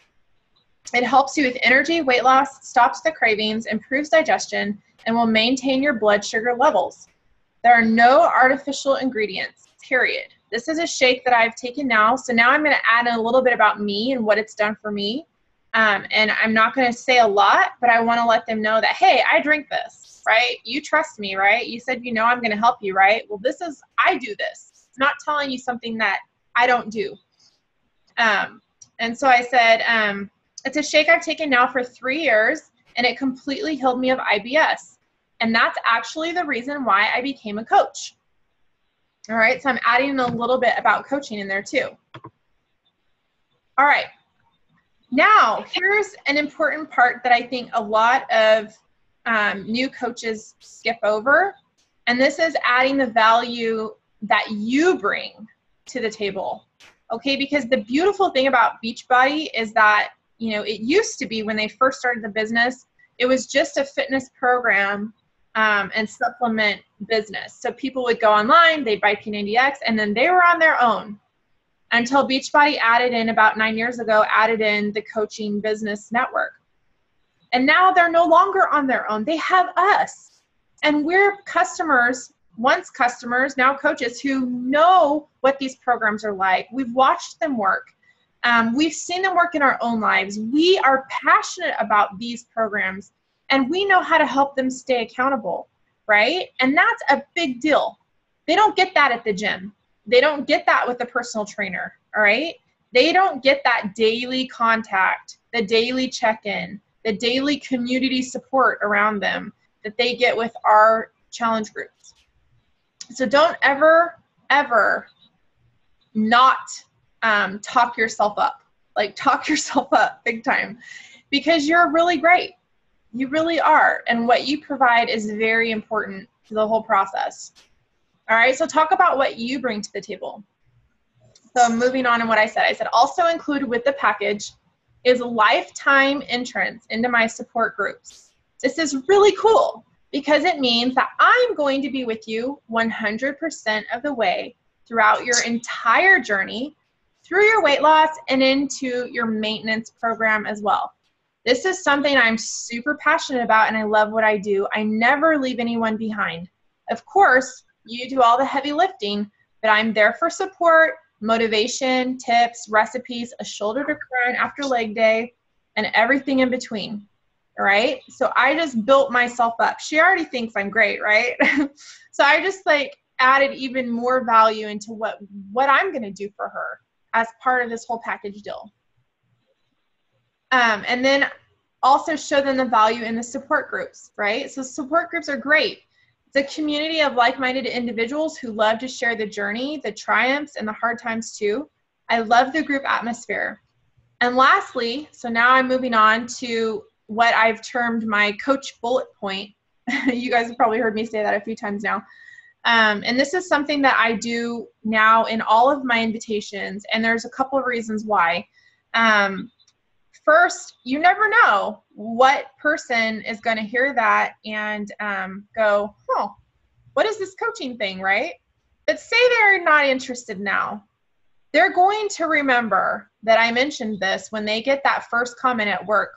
It helps you with energy, weight loss, stops the cravings, improves digestion, and will maintain your blood sugar levels. There are no artificial ingredients, period. This is a shake that I've taken now. So now I'm going to add in a little bit about me and what it's done for me. And I'm not going to say a lot, but I want to let them know that, hey, I drink this, right? You trust me, right? You said, you know, I'm going to help you, right? Well, I do this. I'm not telling you something that I don't do. And so I said, it's a shake I've taken now for 3 years, and it completely healed me of IBS. And that's actually the reason why I became a coach. All right, so I'm adding a little bit about coaching in there too. All right, now here's an important part that I think a lot of new coaches skip over, and this is adding the value that you bring to the table. Okay, because the beautiful thing about Beachbody is that, you know, it used to be when they first started the business, it was just a fitness program and supplement business. So people would go online, they'd buy P90X, and then they were on their own until Beachbody added in, about 9 years ago, added in the coaching business network. And now they're no longer on their own. They have us. And we're customers, once customers, now coaches who know what these programs are like. We've watched them work. We've seen them work in our own lives. We are passionate about these programs, and we know how to help them stay accountable, right? And that's a big deal. They don't get that at the gym. They don't get that with the personal trainer, all right? They don't get that daily contact, the daily check-in, the daily community support around them that they get with our challenge groups. So don't ever, ever not talk yourself up. Like, talk yourself up big time, because you're really great. You really are. And what you provide is very important to the whole process. All right, so talk about what you bring to the table. So moving on in what I said also included with the package is lifetime entrance into my support groups. This is really cool because it means that I'm going to be with you 100% of the way throughout your entire journey, through your weight loss and into your maintenance program as well. This is something I'm super passionate about, and I love what I do. I never leave anyone behind. Of course, you do all the heavy lifting, but I'm there for support, motivation, tips, recipes, a shoulder to cry on after leg day, and everything in between. All right? So I just built myself up. She already thinks I'm great, right? So I just like added even more value into what I'm going to do for her as part of this whole package deal. And then also show them the value in the support groups, right? So support groups are great. It's a community of like-minded individuals who love to share the journey, the triumphs, and the hard times too. I love the group atmosphere. And lastly, so now I'm moving on to what I've termed my coach bullet point. You guys have probably heard me say that a few times now. And this is something that I do now in all of my invitations, and there's a couple of reasons why. first, you never know what person is going to hear that and go, oh, what is this coaching thing, right? But say they're not interested now. They're going to remember that I mentioned this when they get that first comment at work.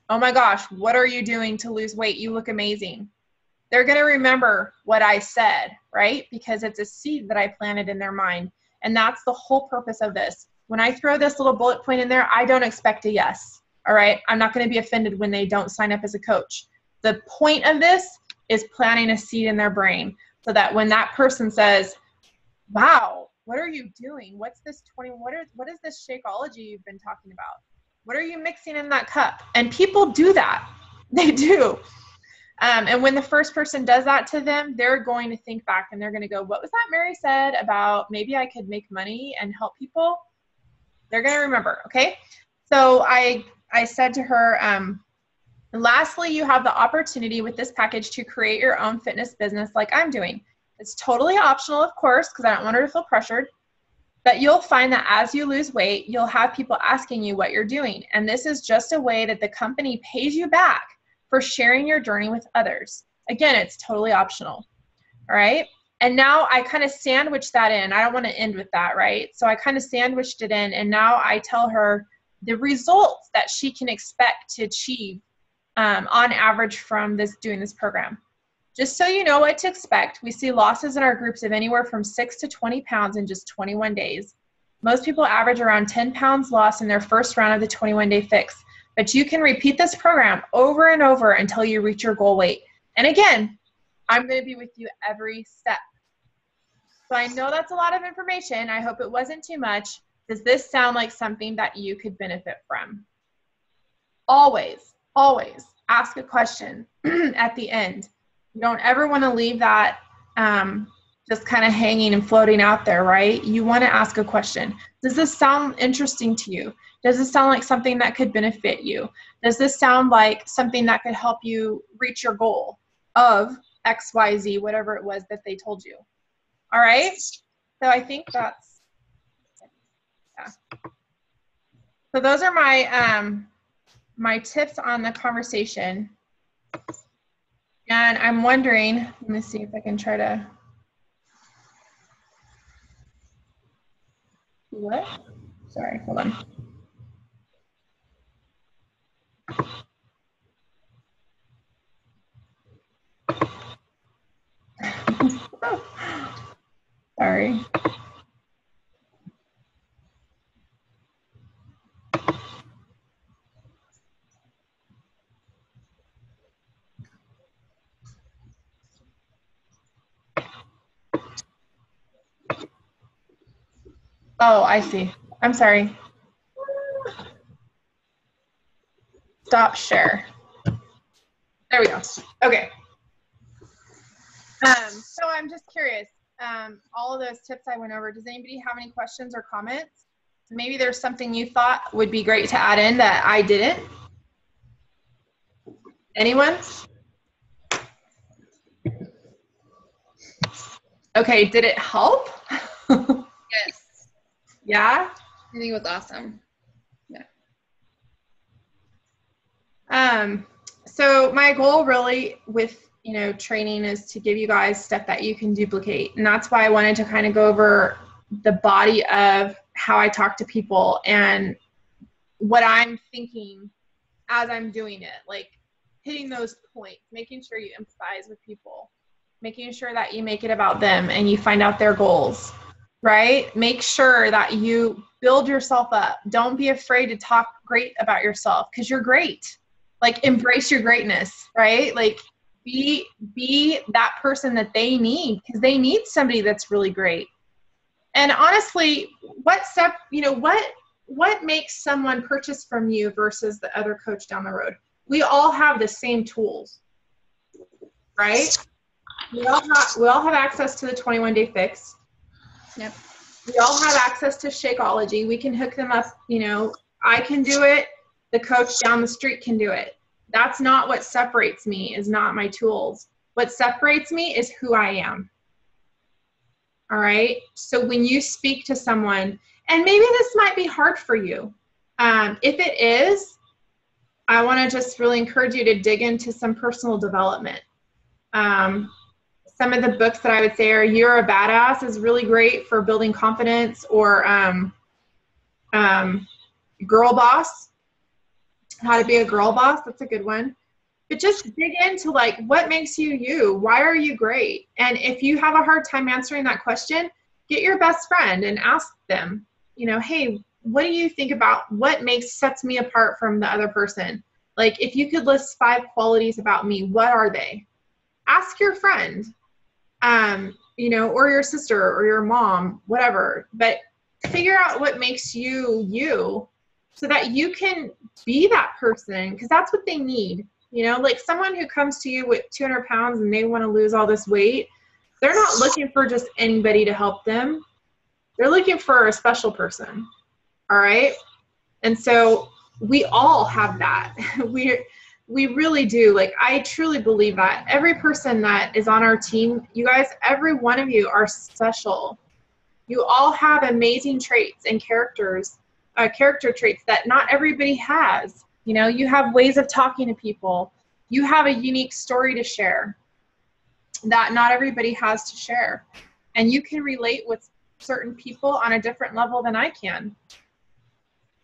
Oh my gosh, what are you doing to lose weight? You look amazing. They're going to remember what I said, right? Because it's a seed that I planted in their mind. And that's the whole purpose of this. When I throw this little bullet point in there, I don't expect a yes. All right. I'm not going to be offended when they don't sign up as a coach. The point of this is planting a seed in their brain so that when that person says, wow, what are you doing? What's this what is this Shakeology you've been talking about? What are you mixing in that cup? And people do that. They do. And when the first person does that to them, they're going to think back and they're going to go, what was that Mary said about maybe I could make money and help people? They're going to remember. Okay. So I said to her, lastly, you have the opportunity with this package to create your own fitness business like I'm doing. It's totally optional, of course, because I don't want her to feel pressured. But you'll find that as you lose weight, you'll have people asking you what you're doing. And this is just a way that the company pays you back for sharing your journey with others. Again, it's totally optional. All right. And now I kind of sandwiched that in. I don't want to end with that, right? So I kind of sandwiched it in. And now I tell her the results that she can expect to achieve on average from doing this program. Just so you know what to expect, we see losses in our groups of anywhere from 6 to 20 pounds in just 21 days. Most people average around 10 pounds loss in their first round of the 21-day fix. But you can repeat this program over and over until you reach your goal weight. And again, I'm going to be with you every step. So I know that's a lot of information. I hope it wasn't too much. Does this sound like something that you could benefit from? Always, always ask a question at the end. You don't ever want to leave that just kind of hanging and floating out there, right? You want to ask a question. Does this sound interesting to you? Does this sound like something that could benefit you? Does this sound like something that could help you reach your goal of X, Y, Z, whatever it was that they told you? All right. So I think that's, yeah. So those are my, my tips on the conversation. And I'm wondering, let me see if I can try to, what? Sorry, hold on. Sorry. Oh, I see. I'm sorry. Stop share. There we go. Okay. So I'm just curious, all of those tips I went over, does anybody have any questions or comments? Maybe there's something you thought would be great to add in that I didn't. Anyone? Okay, did it help? Yes. Yeah? I think it was awesome. Yeah. So my goal really with, training is to give you guys stuff that you can duplicate. And that's why I wanted to kind of go over the body of how I talk to people and what I'm thinking as I'm doing it, like hitting those points, making sure you empathize with people, making sure that you make it about them and you find out their goals, right? Make sure that you build yourself up. Don't be afraid to talk great about yourself because you're great. Like embrace your greatness, right? Like be that person that they need because they need somebody that's really great. And honestly, what makes someone purchase from you versus the other coach down the road? We all have the same tools, right? We all have access to the 21-day fix. Yep. We all have access to Shakeology. We can hook them up. I can do it. The coach down the street can do it. That's not what separates me, is not my tools. What separates me is who I am. All right. So when you speak to someone, and maybe this might be hard for you. If it is, I want to just really encourage you to dig into some personal development. Some of the books that I would say are You're a Badass is really great for building confidence, or Girl Boss, How to Be a Girl Boss. That's a good one. But just dig into like, what makes you you? Why are you great? And if you have a hard time answering that question, get your best friend and ask them, you know, hey, what do you think about what sets me apart from the other person? Like, if you could list 5 qualities about me, what are they? Ask your friend, you know, or your sister or your mom, whatever. But figure out what makes you you, so that you can be that person, because that's what they need. You know, like someone who comes to you with 200 pounds and they want to lose all this weight, they're not looking for just anybody to help them. They're looking for a special person. All right. And so we all have that. We really do. Like, I truly believe that every person that is on our team, you guys, every one of you are special. You all have amazing traits and character traits that not everybody has. You know, you have ways of talking to people. You have a unique story to share that not everybody has to share. And you can relate with certain people on a different level than I can.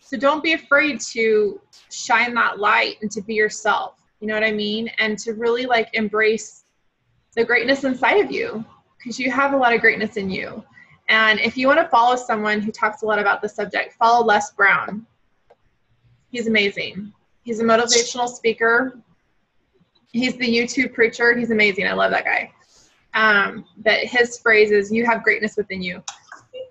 So don't be afraid to shine that light and to be yourself. You know what I mean? And to really like embrace the greatness inside of you, because you have a lot of greatness in you. And if you want to follow someone who talks a lot about the subject, follow Les Brown. He's amazing. He's a motivational speaker. He's the YouTube preacher. He's amazing. I love that guy. But his phrase is, you have greatness within you.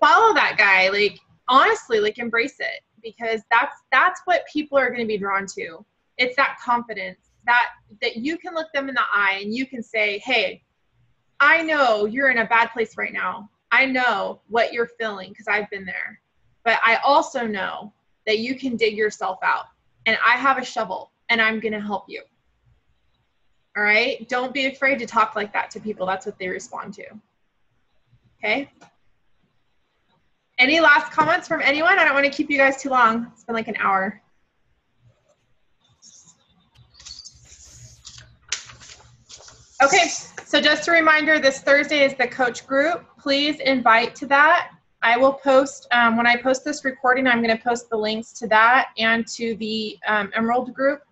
Follow that guy. Like, honestly, like, embrace it, because that's what people are going to be drawn to. It's that confidence that you can look them in the eye and you can say, hey, I know you're in a bad place right now. I know what you're feeling because I've been there. But I also know that you can dig yourself out. And I have a shovel and I'm going to help you. All right? Don't be afraid to talk like that to people. That's what they respond to. Okay? Any last comments from anyone? I don't want to keep you guys too long. It's been like an hour. Okay, so just a reminder, this Thursday is the coach group. Please invite to that. I will post, when I post this recording, I'm going to post the links to that and to the Emerald group,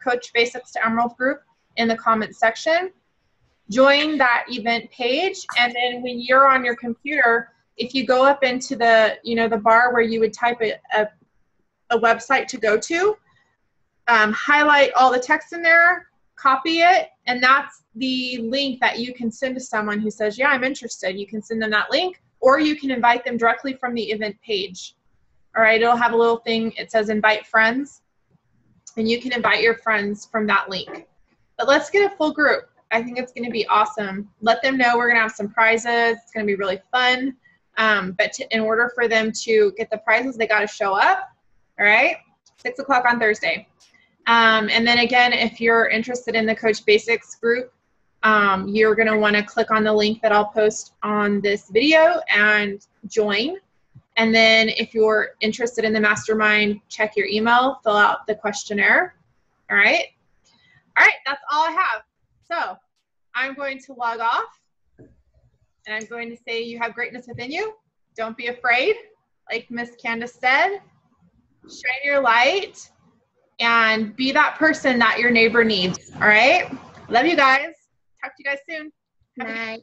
Coach Basics to Emerald group, in the comments section. Join that event page, and then when you're on your computer, if you go up into the, you know, the bar where you would type a website to go to, highlight all the text in there, copy it, and that's the link that you can send to someone who says, yeah, I'm interested. You can send them that link, or you can invite them directly from the event page. All right, it'll have a little thing, it says invite friends, and you can invite your friends from that link. But let's get a full group. I think it's going to be awesome. Let them know we're going to have some prizes. It's going to be really fun. But in order for them to get the prizes, they got to show up. All right, 6 o'clock on Thursday. And then again, if you're interested in the Coach Basics group, you're going to want to click on the link that I'll post on this video and join. And then if you're interested in the mastermind, check your email, fill out the questionnaire. All right. All right, that's all I have. So I'm going to log off, and I'm going to say you have greatness within you. Don't be afraid. Like Miss Candace said, shine your light and be that person that your neighbor needs. All right. Love you guys. Talk to you guys soon. Bye.